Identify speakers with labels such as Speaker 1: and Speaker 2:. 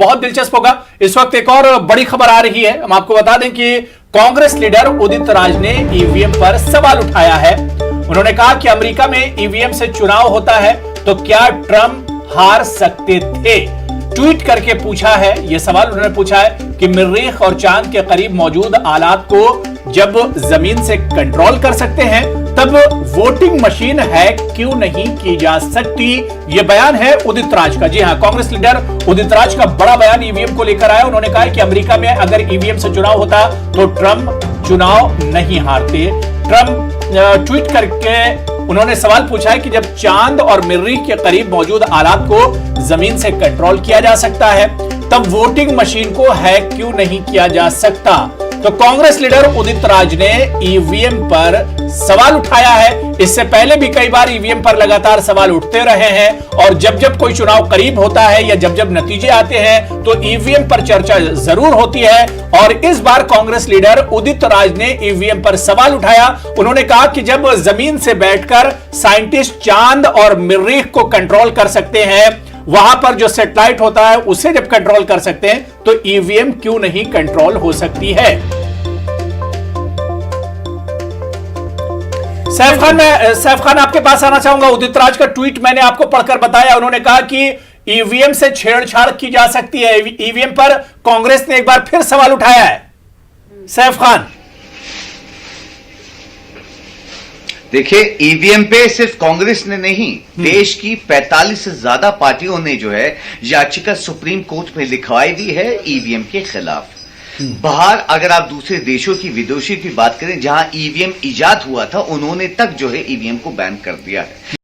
Speaker 1: बहुत दिलचस्प होगा। इस वक्त एक और बड़ी खबर आ रही है। हम आपको बता दें कि कांग्रेस लीडर उदित राज ने ईवीएम पर सवाल उठाया है। उन्होंने कहा कि अमेरिका में ईवीएम से चुनाव होता है तो क्या ट्रंप हार सकते थे। ट्वीट करके पूछा है, यह सवाल उन्होंने पूछा है कि मरीख और चांद के करीब मौजूद आलात को जब जमीन से कंट्रोल कर सकते हैं तब वोटिंग मशीन हैक क्यों नहीं की जा सकती। यह बयान है उदित राज का। जी हां, कांग्रेस लीडर उदित राज का बड़ा बयान ईवीएम को लेकर आया। उन्होंने कहा कि अमेरिका में अगर ईवीएम से चुनाव होता तो ट्रंप चुनाव नहीं हारते। ट्रंप ट्वीट करके उन्होंने सवाल पूछा है कि जब चांद और मरीख के करीब मौजूद आलात को जमीन से कंट्रोल किया जा सकता है तब वोटिंग मशीन को हैक क्यों नहीं किया जा सकता। तो कांग्रेस लीडर उदित राज ने ईवीएम पर सवाल उठाया है। इससे पहले भी कई बार ईवीएम पर लगातार सवाल उठते रहे हैं और जब जब कोई चुनाव करीब होता है या जब जब नतीजे आते हैं तो ईवीएम पर चर्चा जरूर होती है। और इस बार कांग्रेस लीडर उदित राज ने ईवीएम पर सवाल उठाया। उन्होंने कहा कि जब जमीन से बैठकर साइंटिस्ट चांद और मरीख को कंट्रोल कर सकते हैं, वहां पर जो सैटेलाइट होता है उसे जब कंट्रोल कर सकते हैं तो ईवीएम क्यों नहीं कंट्रोल हो सकती है। सैफ खान आपके पास आना चाहूंगा। उदित राज का ट्वीट मैंने आपको पढ़कर बताया। उन्होंने कहा कि ईवीएम से छेड़छाड़ की जा सकती है। ईवीएम पर कांग्रेस ने एक बार फिर सवाल उठाया है। सैफ खान,
Speaker 2: देखिए, ईवीएम पे सिर्फ कांग्रेस ने नहीं, देश की 45 से ज्यादा पार्टियों ने जो है याचिका सुप्रीम कोर्ट में लिखवाई दी है ईवीएम के खिलाफ। बाहर अगर आप दूसरे देशों की, विदेशों की बात करें जहां ईवीएम इजाद हुआ था, उन्होंने तक जो है ईवीएम को बैन कर दिया है।